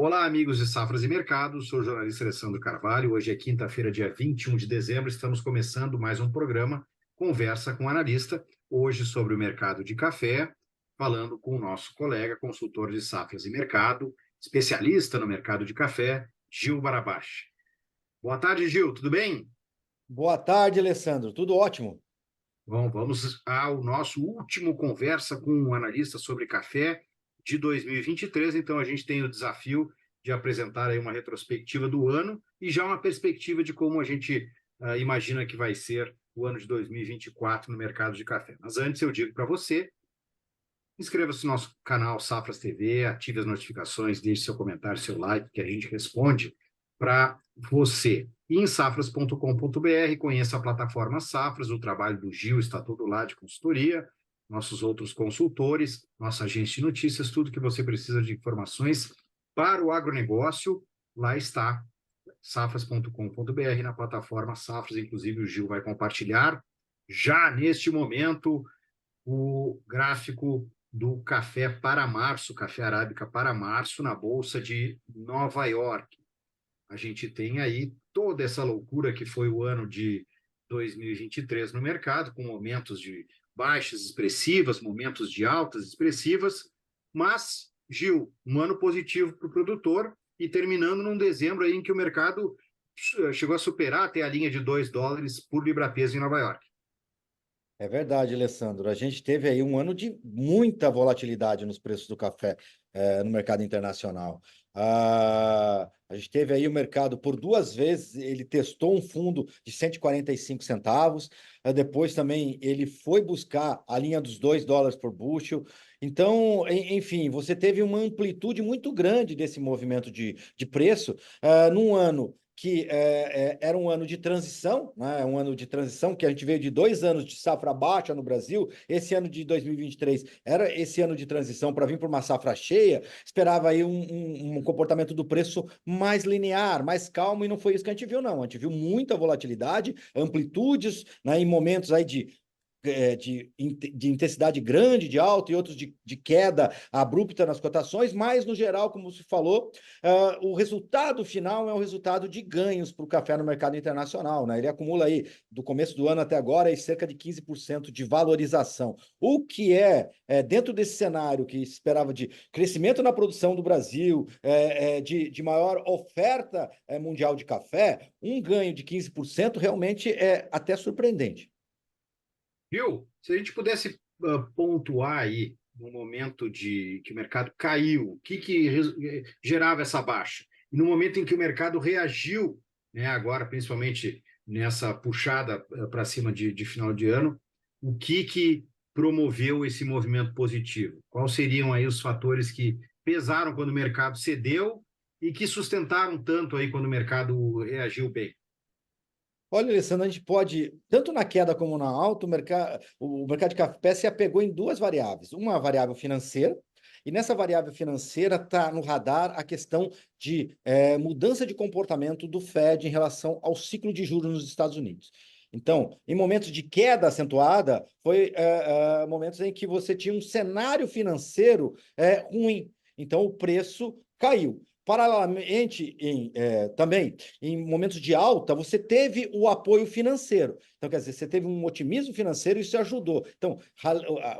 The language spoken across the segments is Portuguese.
Olá, amigos de Safras e Mercados, sou o jornalista Alessandro Carvalho. Hoje é quinta-feira, dia 21 de dezembro, estamos começando mais um programa Conversa com o Analista, hoje sobre o mercado de café, falando com o nosso colega, consultor de Safras e Mercado, especialista no mercado de café, Gil Barabashi. Boa tarde, Gil, tudo bem? Boa tarde, Alessandro. Tudo ótimo. Bom, vamos ao nosso último Conversa com o Analista sobre café de 2023. Então, a gente tem o desafio de apresentar aí uma retrospectiva do ano e já uma perspectiva de como a gente imagina que vai ser o ano de 2024 no mercado de café. Mas antes, eu digo para você, inscreva-se no nosso canal Safras TV, ative as notificações, deixe seu comentário, seu like, que a gente responde para você. E em safras.com.br, conheça a plataforma Safras, o trabalho do Gil está todo lá de consultoria, nossos outros consultores, nossa agência de notícias, tudo que você precisa de informações para o agronegócio, lá está, safras.com.br, na plataforma Safras, inclusive o Gil vai compartilhar já neste momento o gráfico do café para março, café arábica para março, na Bolsa de Nova York. A gente tem aí toda essa loucura que foi o ano de 2023 no mercado, com momentos de baixas expressivas, momentos de altas expressivas, mas, Gil, um ano positivo para o produtor e terminando num dezembro aí em que o mercado chegou a superar até a linha de $2 por libra-peso em Nova York. É verdade, Alessandro. A gente teve aí um ano de muita volatilidade nos preços do café, no mercado internacional. A gente teve aí o mercado por duas vezes, ele testou um fundo de 145 centavos, depois também ele foi buscar a linha dos $2 por bushel. Então, enfim, você teve uma amplitude muito grande desse movimento de preço, num ano que era um ano de transição, né? Um ano de transição que a gente veio de 2 anos de safra baixa no Brasil. Esse ano de 2023 era esse ano de transição para vir para uma safra cheia. Esperava aí um comportamento do preço mais linear, mais calmo, e não foi isso que a gente viu, não. A gente viu muita volatilidade, amplitudes, né, em momentos aí de intensidade grande, de alta, e outros de queda abrupta nas cotações, mas, no geral, como se falou, o resultado final é um resultado de ganhos para o café no mercado internacional, né? Ele acumula aí, do começo do ano até agora, aí, cerca de 15% de valorização, o que dentro desse cenário que esperava de crescimento na produção do Brasil, de maior oferta mundial de café, um ganho de 15% realmente é até surpreendente. Viu? Se a gente pudesse pontuar aí no momento que o mercado caiu, o que gerava essa baixa? E no momento em que o mercado reagiu, né, agora principalmente nessa puxada para cima de final de ano, o que promoveu esse movimento positivo? Quais seriam aí os fatores que pesaram quando o mercado cedeu e que sustentaram tanto aí quando o mercado reagiu bem? Olha, Alessandro, a gente pode, tanto na queda como na alta, o mercado de café se apegou em duas variáveis. Uma variável financeira, e nessa variável financeira está no radar a questão de mudança de comportamento do Fed em relação ao ciclo de juros nos Estados Unidos. Então, em momentos de queda acentuada, foi momentos em que você tinha um cenário financeiro ruim. Então, o preço caiu. Paralelamente, também, em momentos de alta, você teve o apoio financeiro. Então, quer dizer, você teve um otimismo financeiro e isso ajudou. Então,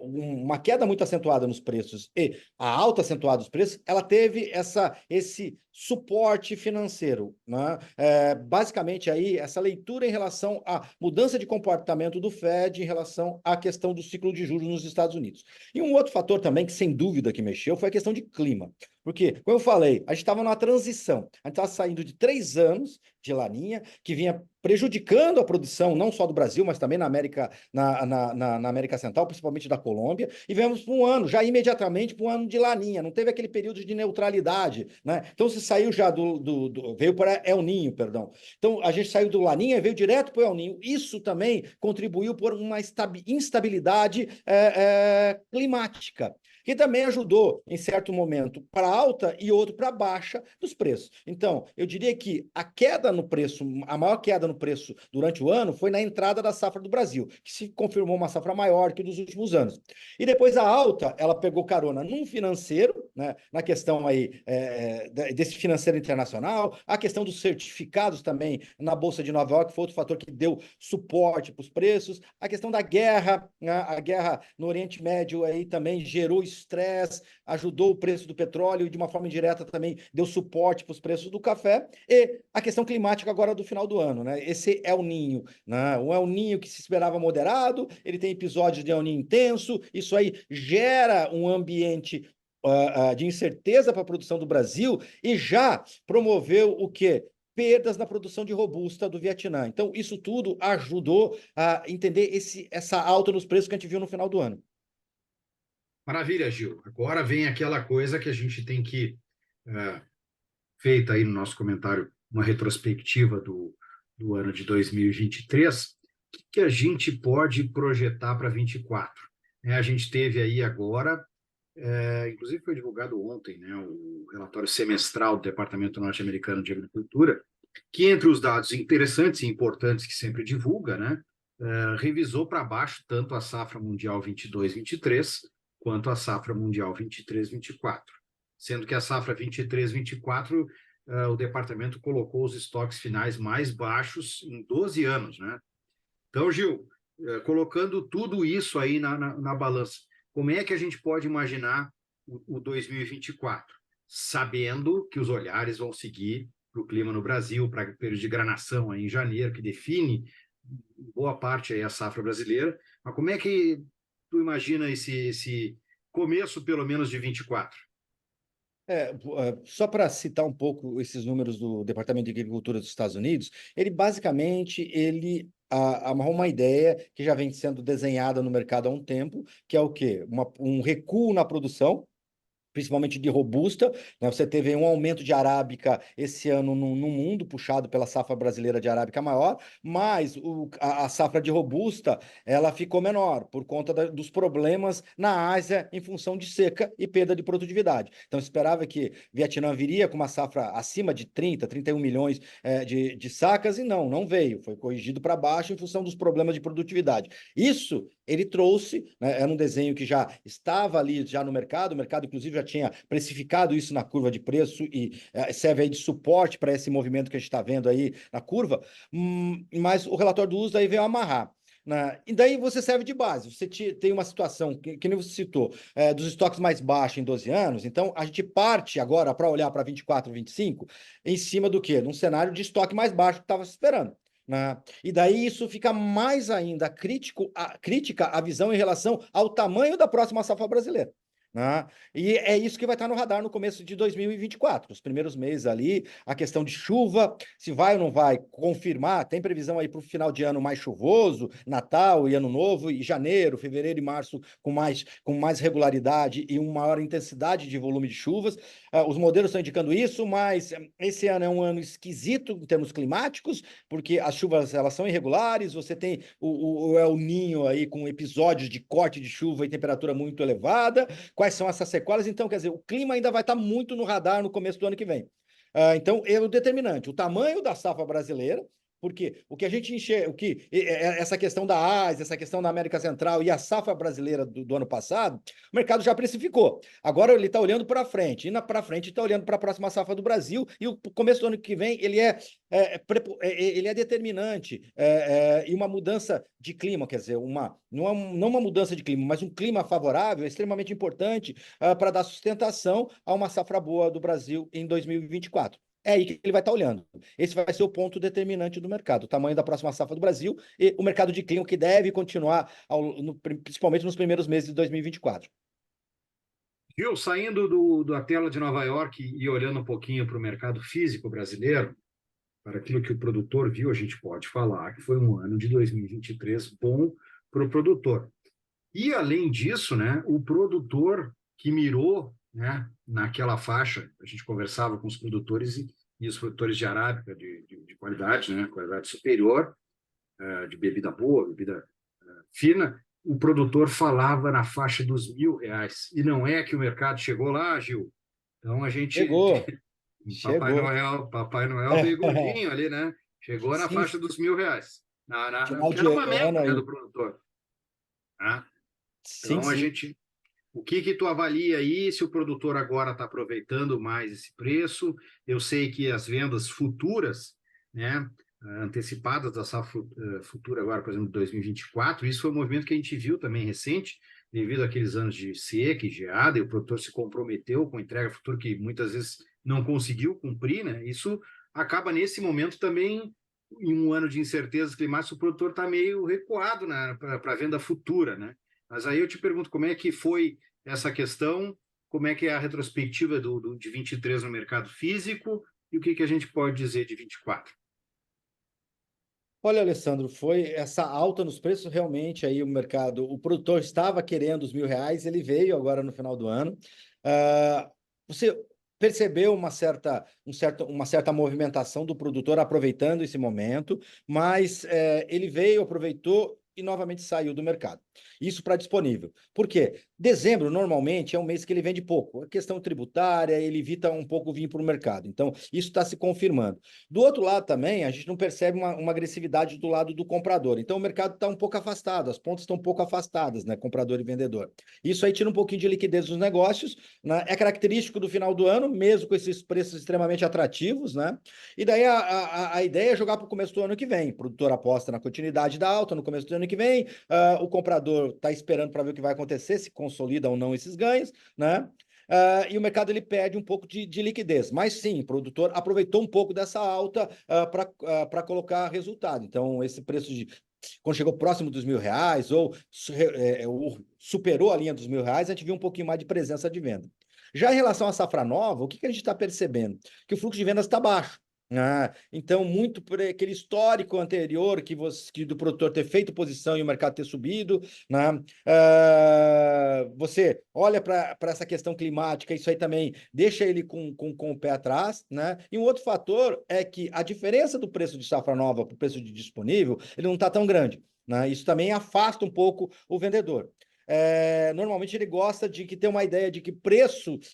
uma queda muito acentuada nos preços e a alta acentuada dos preços, ela teve esse suporte financeiro, né? Basicamente, aí, essa leitura em relação à mudança de comportamento do Fed em relação à questão do ciclo de juros nos Estados Unidos. E um outro fator também que, sem dúvida, que mexeu foi a questão de clima. Porque, como eu falei, a gente estava numa transição. A gente estava saindo de 3 anos de laninha, que vinha prejudicando a produção, não só do Brasil, mas também na América Central, principalmente da Colômbia, e viemos para um ano, já imediatamente para um ano de laninha, não teve aquele período de neutralidade, né? Então, se saiu já veio para El Ninho, perdão. Então, a gente saiu do laninha e veio direto para o El Ninho. Isso também contribuiu por uma instabilidade climática, que também ajudou, em certo momento, para alta e outro para baixa dos preços. Então, eu diria que a queda no preço, a maior queda no preço durante o ano foi na entrada da safra do Brasil, que se confirmou uma safra maior que dos últimos anos. E depois a alta, ela pegou carona num financeiro, né, na questão aí desse financeiro internacional, a questão dos certificados também na Bolsa de Nova York foi outro fator que deu suporte para os preços, a questão da guerra, né, a guerra no Oriente Médio aí também gerou estresse, ajudou o preço do petróleo e de uma forma indireta também deu suporte para os preços do café, e a questão climática agora do final do ano, né? Esse El Ninho, né? O El Ninho que se esperava moderado, ele tem episódios de El Ninho intenso, isso aí gera um ambiente de incerteza para a produção do Brasil e já promoveu o quê? Perdas na produção de robusta do Vietnã. Então, isso tudo ajudou a entender essa alta nos preços que a gente viu no final do ano. Maravilha, Gil. Agora vem aquela coisa que a gente tem que, feita aí no nosso comentário, uma retrospectiva do ano de 2023, o que a gente pode projetar para 24? A gente teve aí agora, inclusive foi divulgado ontem, né, o relatório semestral do Departamento Norte-Americano de Agricultura, que entre os dados interessantes e importantes que sempre divulga, né, revisou para baixo tanto a safra mundial 22-23 quanto a safra mundial 23-24, sendo que a safra 23-24 o departamento colocou os estoques finais mais baixos em 12 anos, né? Então, Gil, colocando tudo isso aí na balança, como é que a gente pode imaginar o 2024, sabendo que os olhares vão seguir para o clima no Brasil, para o período de granação aí em janeiro, que define boa parte aí a safra brasileira, mas como é que tu imagina esse começo, pelo menos, de 24? Só para citar um pouco esses números do Departamento de Agricultura dos Estados Unidos, ele amarrou uma ideia que já vem sendo desenhada no mercado há um tempo, que é o quê? Um recuo na produção, principalmente de robusta, né? Você teve um aumento de arábica esse ano no mundo, puxado pela safra brasileira de arábica maior, mas a safra de robusta ela ficou menor por conta dos problemas na Ásia em função de seca e perda de produtividade. Então, esperava que Vietnã viria com uma safra acima de 31 milhões de sacas, e não veio, foi corrigido para baixo em função dos problemas de produtividade. Isso ele trouxe, né, era um desenho que já estava ali já no mercado, o mercado inclusive já tinha precificado isso na curva de preço e serve aí de suporte para esse movimento que a gente está vendo aí na curva, mas o relatório do uso daí veio amarrar. Né? E daí você serve de base. Você tem uma situação, que nem você citou, dos estoques mais baixos em 12 anos, então a gente parte agora para olhar para 24, 25, em cima do quê? Num cenário de estoque mais baixo que estava se esperando. Né? E daí isso fica mais ainda crítica à visão em relação ao tamanho da próxima safra brasileira. Né? E é isso que vai estar no radar no começo de 2024. Os primeiros meses ali, a questão de chuva, se vai ou não vai confirmar, tem previsão aí para o final de ano mais chuvoso, Natal e Ano Novo, e janeiro, fevereiro e março com mais regularidade e uma maior intensidade de volume de chuvas. Os modelos estão indicando isso, mas esse ano é um ano esquisito em termos climáticos, porque as chuvas elas são irregulares, você tem o El Ninho aí com episódios de corte de chuva e temperatura muito elevada. Quais são essas sequelas? Então, quer dizer, o clima ainda vai estar muito no radar no começo do ano que vem. Então, é o determinante, o tamanho da safra brasileira, porque o que a gente enxerga, essa questão da Ásia, essa questão da América Central e a safra brasileira do ano passado, o mercado já precificou. Agora ele está olhando para frente, e para frente está olhando para a próxima safra do Brasil, e o começo do ano que vem ele é determinante, e uma mudança de clima, quer dizer, não uma mudança de clima, mas um clima favorável é extremamente importante para dar sustentação a uma safra boa do Brasil em 2024. É aí que ele vai estar olhando. Esse vai ser o ponto determinante do mercado, o tamanho da próxima safra do Brasil e o mercado de clima que deve continuar, principalmente nos primeiros meses de 2024. Gil, saindo da tela de Nova York e olhando um pouquinho para o mercado físico brasileiro, para aquilo que o produtor viu, a gente pode falar que foi um ano de 2023 bom para o produtor. E, além disso, né, o produtor que mirou, né, naquela faixa, a gente conversava com os produtores e os produtores de arábica de qualidade, né, qualidade superior, de bebida boa, bebida fina, o produtor falava na faixa dos R$ 1.000. E não é que o mercado chegou lá, Gil. Então, a gente... Chegou, chegou. Papai Noel veio gordinho ali, né? Chegou na Sim, faixa dos R$ 1.000. final Que de era uma meta, ano né, do aí. produtor. Né? Sim, Então, a sim. gente O que tu avalia aí se o produtor agora está aproveitando mais esse preço? Eu sei que as vendas futuras, né, antecipadas da safra futura agora, por exemplo, de 2024, isso foi um movimento que a gente viu também recente, devido àqueles anos de seca e geada, e o produtor se comprometeu com entrega futura que muitas vezes não conseguiu cumprir, né? Isso acaba nesse momento também, em um ano de incertezas climáticas, o produtor está meio recuado, né, para a venda futura, né? Mas aí eu te pergunto como é que foi essa questão, como é que é a retrospectiva de 23 no mercado físico e o que a gente pode dizer de 24? Olha, Alessandro, foi essa alta nos preços realmente aí o mercado, o produtor estava querendo os R$ 1.000, ele veio agora no final do ano. Você percebeu uma certa movimentação do produtor aproveitando esse momento, mas ele veio, aproveitou e novamente saiu do mercado. Isso para disponível. Por quê? Dezembro, normalmente, é um mês que ele vende pouco. A questão tributária, ele evita um pouco vir para o mercado. Então, isso está se confirmando. Do outro lado também, a gente não percebe uma agressividade do lado do comprador. Então, o mercado está um pouco afastado, as pontas estão um pouco afastadas, né? Comprador e vendedor. Isso aí tira um pouquinho de liquidez dos negócios, né? É característico do final do ano, mesmo com esses preços extremamente atrativos, né? E daí a ideia é jogar para o começo do ano que vem. O produtor aposta na continuidade da alta no começo do ano que vem, o comprador está esperando para ver o que vai acontecer, se consolida ou não esses ganhos, né? E o mercado ele perde um pouco de liquidez. Mas sim, o produtor aproveitou um pouco dessa alta para colocar resultado. Então, esse preço de. Quando chegou próximo dos R$ 1.000 ou superou a linha dos R$ 1.000, a gente viu um pouquinho mais de presença de venda. Já em relação à safra nova, o que a gente está percebendo? Que o fluxo de vendas está baixo. Então, muito por aquele histórico anterior que do produtor ter feito posição e o mercado ter subido, né? Você olha para essa questão climática, isso aí também deixa ele com o pé atrás, né? E um outro fator é que a diferença do preço de safra nova para o preço de disponível, ele não está tão grande, né? Isso também afasta um pouco o vendedor. Normalmente ele gosta de que ter uma ideia de que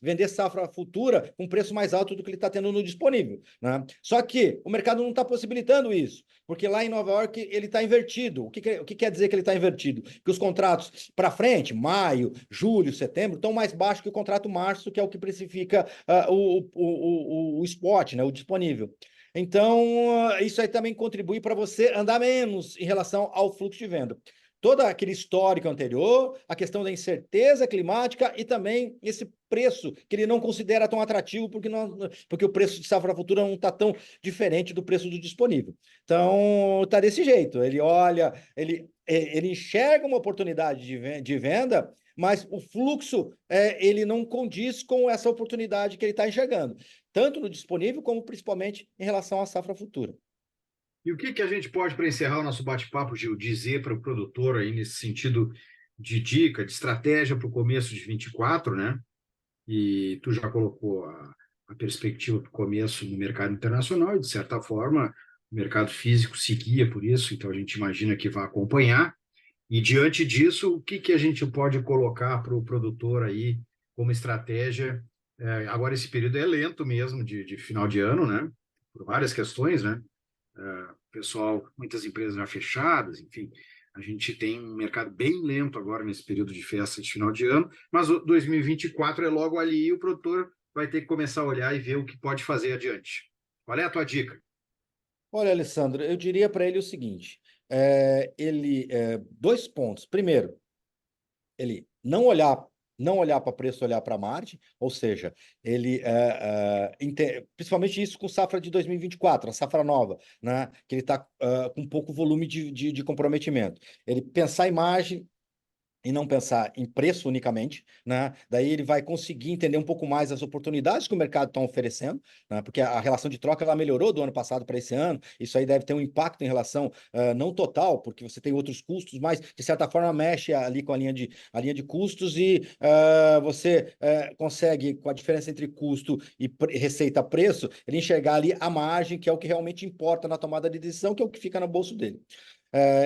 vender safra futura com preço mais alto do que ele está tendo no disponível, né? Só que o mercado não está possibilitando isso, porque lá em Nova York ele está invertido. O que quer dizer que ele está invertido? Que os contratos para frente, maio, julho, setembro, estão mais baixos que o contrato março, que é o que precifica o spot, né? O disponível. Então, isso aí também contribui para você andar menos em relação ao fluxo de venda. Todo aquele histórico anterior, a questão da incerteza climática e também esse preço que ele não considera tão atrativo porque o preço de safra futura não está tão diferente do preço do disponível. Então, está desse jeito. Ele olha, ele enxerga uma oportunidade de venda, mas o fluxo ele não condiz com essa oportunidade que ele está enxergando, tanto no disponível como principalmente em relação à safra futura. E o que a gente pode, para encerrar o nosso bate-papo, Gil, dizer para o produtor aí nesse sentido de dica, de estratégia para o começo de 24, né? E tu já colocou a perspectiva para o começo no mercado internacional e, de certa forma, o mercado físico seguia por isso, então a gente imagina que vai acompanhar. E, diante disso, o que a gente pode colocar para o produtor aí como estratégia? Agora, esse período é lento mesmo, de final de ano, né? Por várias questões, né? Pessoal, muitas empresas já fechadas, enfim, a gente tem um mercado bem lento agora nesse período de festa de final de ano, mas o 2024 é logo ali e o produtor vai ter que começar a olhar e ver o que pode fazer adiante. Qual é a tua dica? Olha, Alessandro, eu diria para ele o seguinte: dois pontos. Primeiro, ele não olhar para preço, olhar para margem, ou seja, ele principalmente isso com safra de 2024, a safra nova, né? Que ele está com pouco volume de comprometimento. Ele pensar em margem e não pensar em preço unicamente, né? Daí ele vai conseguir entender um pouco mais as oportunidades que o mercado está oferecendo, né? Porque a relação de troca ela melhorou do ano passado para esse ano. Isso aí deve ter um impacto em relação não total, porque você tem outros custos, mas de certa forma mexe ali com a linha de custos e você consegue, com a diferença entre custo e receita-preço, ele enxergar ali a margem, que é o que realmente importa na tomada de decisão, que é o que fica no bolso dele.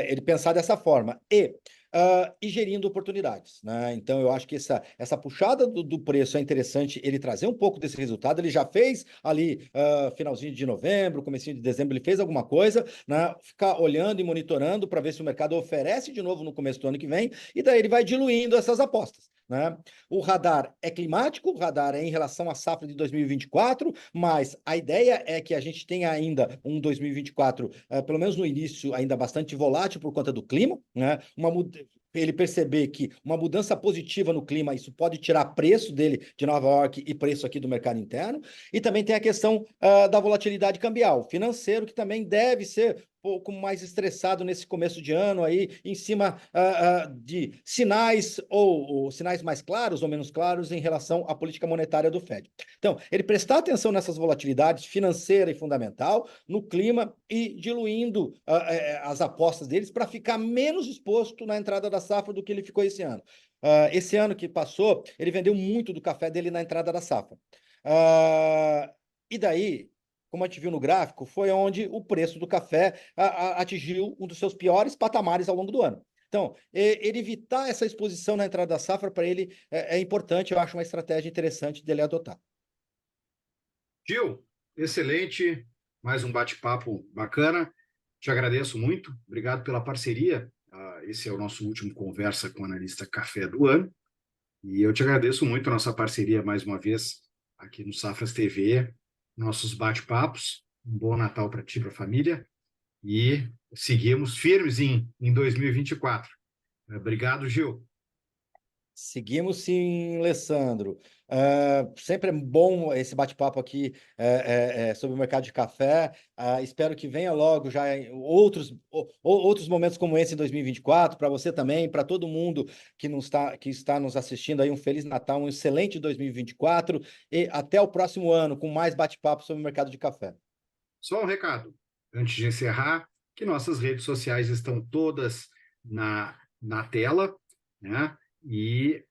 Ele pensar dessa forma. E gerindo oportunidades, né? Então, eu acho que essa puxada do preço é interessante ele trazer um pouco desse resultado. Ele já fez ali, finalzinho de novembro, comecinho de dezembro, ele fez alguma coisa, né? Ficar olhando e monitorando para ver se o mercado oferece de novo no começo do ano que vem, e daí ele vai diluindo essas apostas. né? O radar é climático, o radar é em relação à safra de 2024, mas a ideia é que a gente tenha ainda um 2024, pelo menos no início, ainda bastante volátil por conta do clima, né? Ele perceber que uma mudança positiva no clima, isso pode tirar preço dele de Nova York e preço aqui do mercado interno, e também tem a questão da volatilidade cambial, financeiro, que também deve ser pouco mais estressado nesse começo de ano aí, em cima de sinais ou sinais mais claros ou menos claros em relação à política monetária do Fed. Então, ele prestar atenção nessas volatilidades financeira e fundamental, no clima e diluindo as apostas deles para ficar menos exposto na entrada da safra do que ele ficou esse ano. Esse ano que passou, ele vendeu muito do café dele na entrada da safra. E daí, como a gente viu no gráfico, foi onde o preço do café atingiu um dos seus piores patamares ao longo do ano. Então, ele evitar essa exposição na entrada da safra, para ele, é importante, eu acho uma estratégia interessante dele adotar. Gil, excelente, mais um bate-papo bacana. Te agradeço muito, obrigado pela parceria. Esse é o nosso último conversa com o analista Café do ano. E eu te agradeço muito a nossa parceria mais uma vez aqui no Safras TV, nossos bate-papos. Um bom Natal para ti e para a família. E seguimos firmes em 2024. Obrigado, Gil. Seguimos sim, Alessandro. Sempre é bom esse bate-papo aqui sobre o mercado de café. Espero que venha logo já outros momentos como esse em 2024, para você também, para todo mundo que está nos assistindo aí, um Feliz Natal, um excelente 2024 e até o próximo ano com mais bate-papo sobre o mercado de café. Só um recado, antes de encerrar, que nossas redes sociais estão todas na tela, né? E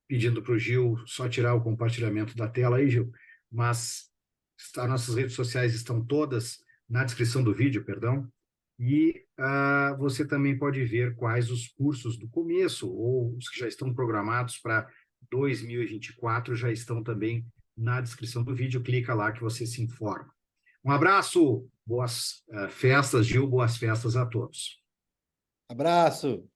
pedindo para o Gil só tirar o compartilhamento da tela aí, Gil, mas nossas redes sociais estão todas na descrição do vídeo, perdão, e você também pode ver quais os cursos do começo ou os que já estão programados para 2024 já estão também na descrição do vídeo. Clica lá que você se informa. Um abraço, boas festas, Gil, boas festas a todos. Abraço!